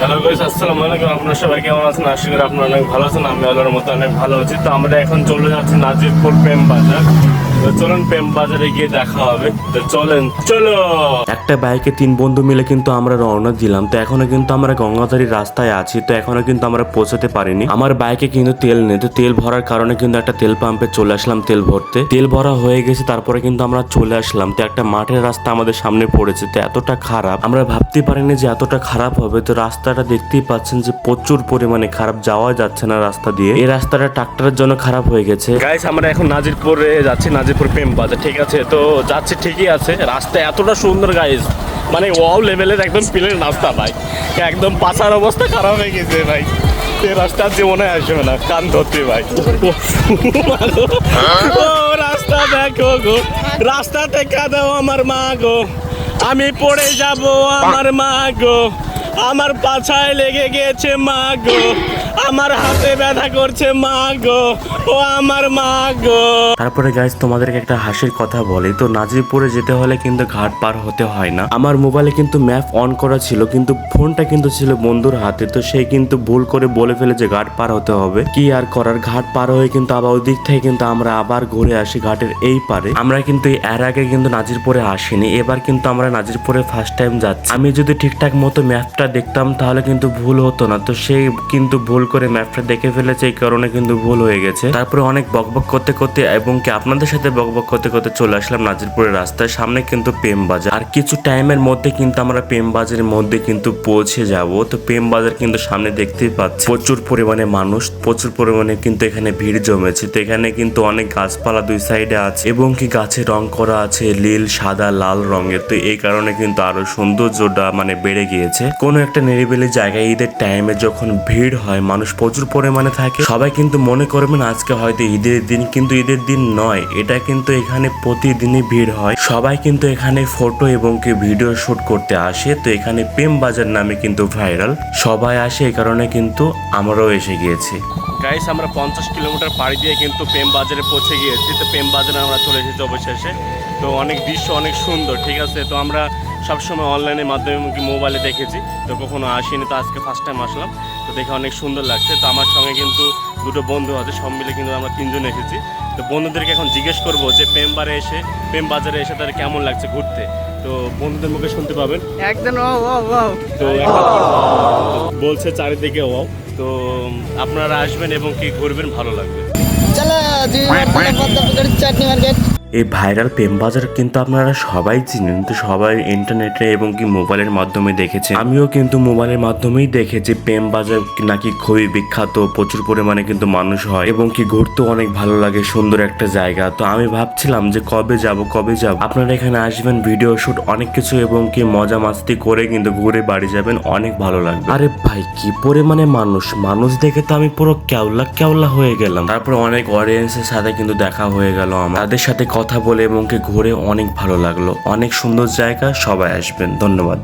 Hello guys, আসসালামু আলাইকুম। আপনারা সবাই কেমন আছেন? আশা করি আপনারা অনেক ভালো আছেন। আমি আল্লাহর মতো অনেক ভালো আছি। তো আমরা এখন চলে যাচ্ছি নাজিরপুর প্রেম বাজার। তো চলুন প্রেম বাজারে গিয়ে দেখা হবে। তো চলো। একটা বাইকে 3 বন্ধু মিলে কিন্তু আমরা রওনা দিলাম। তো এখনো কিন্তু আমরা গঙ্গাধারী রাস্তায় আছি। তো এখনো কিন্তু আমরা পৌঁছাতে পারিনি। আমার বাইকে কিন্তু তেল নেই। তো তেল ভরার কারণে কিন্তু একটা তেল পাম্পে চলে আসলাম তেল ভরতে। তেল ভরা হয়ে গেছে, তারপরে কিন্তু আমরা চলে আসলাম। তো একটা মাঠের রাস্তা আমাদের সামনে পড়েছে। তো এতটা খারাপ, আমরা ভাবতে পারিনি যে এতটা খারাপ হবে। তো রাস্তাটা দেখতেই পাচ্ছেন যে প্রচুর পরিমাণে খারাপ, যাওয়া যাচ্ছে না রাস্তা দিয়ে। এই রাস্তাটা ট্রাক্টরের জন্য খারাপ হয়ে গেছে। গাইস, আমরা এখন নাজিরপুরে যাচ্ছি, নাজিরপুর প্রেম বাজার। ঠিক আছে, তো যাচ্ছি ঠিকই আছে। রাস্তা এতটা সুন্দর গাইস, মানে ওয়াও লেভেলের একদম প্লেন রাস্তা ভাই। একদম পাশার অবস্থা খারাপ হয়ে গেছে ভাই। এই রাস্তার জীবনে আসবে না, কান ধরতে ভাই। ও রাস্তা দেখো গো, রাস্তা টেকা দাও আমার মা গো, আমি পড়ে যাব আমার মা গো, আমার পাছায় লেগে গেছে মা গো, আমার হাতে ব্যথা করছে মা গো, ও আমার মা গো। তারপরে গাইস তোমাদেরকে একটা হাসির কথা বলি। তো নাজিরপুরে যেতে হলে কিন্তু ঘাট পার হতে হয় না। আমার মোবাইলে কিন্তু ম্যাপ অন করা ছিল, কিন্তু ফোনটা কিন্তু ছিল বন্ধুর হাতে। তো সে কিন্তু ভুল করে বলে ফেলে যে ঘাট পার হতে হবে। কি আর করার, ঘাট পার হয়ে কিন্তু আবার ওই দিক থেকে কিন্তু আমরা আবার ঘুরে আসি ঘাটের এই পারে। আমরা কিন্তু এর আগে কিন্তু নাজিরপুরে আসিনি, এবার কিন্তু আমরা নাজিরপুরে ফার্স্ট টাইম যাচ্ছি। আমি যদি ঠিকঠাক মতো ম্যাপটা দেখতাম তাহলে কিন্তু ভুল হতো না। তো সে কিন্তু ভুল করে ম্যাপটা দেখে ফেলেছে, এই কারণে কিন্তু ভুল হয়ে গেছে। তারপরে অনেক বকবক করতে করতে এবং কি আপনাদের সাথে বকবক করতে করতে চলে আসলাম নাজিরপুরের রাস্তায়। সামনে কিন্তু প্রেম বাজার, আর কিছু টাইমের মধ্যে কিন্তু আমরা প্রেম বাজারের মধ্যে কিন্তু পৌঁছে যাব। তো প্রেম বাজার কিন্তু সামনে দেখতেই পাচ্ছি প্রচুর পরিমাণে মানুষ, প্রচুর পরিমাণে কিন্তু এখানে ভিড় জমেছে। তো এখানে কিন্তু অনেক গাছপালা দুই সাইডে আছে এবং কি গাছে রং করা আছে নীল, সাদা, লাল রঙের। তো এই কারণে কিন্তু আরো সৌন্দর্যটা মানে বেড়ে গিয়েছে। কোনো একটা নিরিবিলি জায়গায় ঈদের টাইমে যখন ভিড় হয়, মানুষ প্রচুর পরিমাণে থাকে, সবাই কিন্তু মনে করবেন আজকে হয়তো ঈদের দিন, কিন্তু ঈদের দিন নয়, এটা কিন্তু এখানে প্রতিদিনই ভিড় হয়। সবাই কিন্তু এখানে ফটো এবং কি ভিডিও শুট করতে আসে। তো এখানে প্রেম বাজার নামে কিন্তু ভাইরাল, সবাই আসে, এই কারণে কিন্তু আমরাও এসে গিয়েছি। গাইস, আমরা 50 কিলোমিটার পাড়ি দিয়ে কিন্তু প্রেম বাজারে পৌঁছে গিয়েছি। তো প্রেম বাজারে আমরা চলে এসেছি অবশেষে। তো অনেক দৃশ্য অনেক সুন্দর, ঠিক আছে। তো আমরা সবসময় অনলাইনের মাধ্যমে মোবাইলে দেখেছি, তো কখনো আসিনি। তো আজকে ফার্স্ট টাইম আসলাম, তো দেখে অনেক সুন্দর লাগছে। তো আমার সঙ্গে কিন্তু দুটো বন্ধু আছে, সব মিলে কিন্তু আমরা 3 জন এসেছি। তো বন্ধুদেরকে এখন জিজ্ঞেস করবো যে প্রেম বাজারে এসে তাদের কেমন লাগছে ঘুরতে। তো বন্ধুদের মুখে শুনতে পাবেন একদম তো বলছে চারিদিকে ওয়াও। তো আপনারা আসবেন এবং কি ঘুরবেন, ভালো লাগবে। চলো চাটনি মার্কেট। এই ভাইরাল প্রেম বাজার কিন্তু আপনারা সবাই চিনেন। তো সবাই ইন্টারনেটে এবং কি মোবাইলের মাধ্যমে দেখেছেন, আমিও কিন্তু মোবাইলের মাধ্যমেই দেখেছি প্রেম বাজার নাকি খুবই বিখ্যাত, প্রচুর পরিমাণে কিন্তু মানুষ হয় এবং কি ঘুরতেও অনেক ভালো লাগে, সুন্দর একটা জায়গা। তো আমি ভাবছিলাম যে কবে যাব। আপনারা এখানে আসবেন, ভিডিও শুট অনেক কিছু এবং কি মজা মাস্তি করে কিন্তু ঘুরে বাড়ি যাবেন, অনেক ভালো লাগবে। আরে ভাই কি পরিমাণে মানুষ দেখে তো আমি পুরো কেওলা হয়ে গেলাম। তারপর অনেক অডিয়েন্সের সাথে কিন্তু দেখা হয়ে গেল আমার, তাদের সাথে কথা বলে এবং কি ঘুরে অনেক ভালো লাগলো। অনেক সুন্দর জায়গা, সবাই আসবেন। ধন্যবাদ।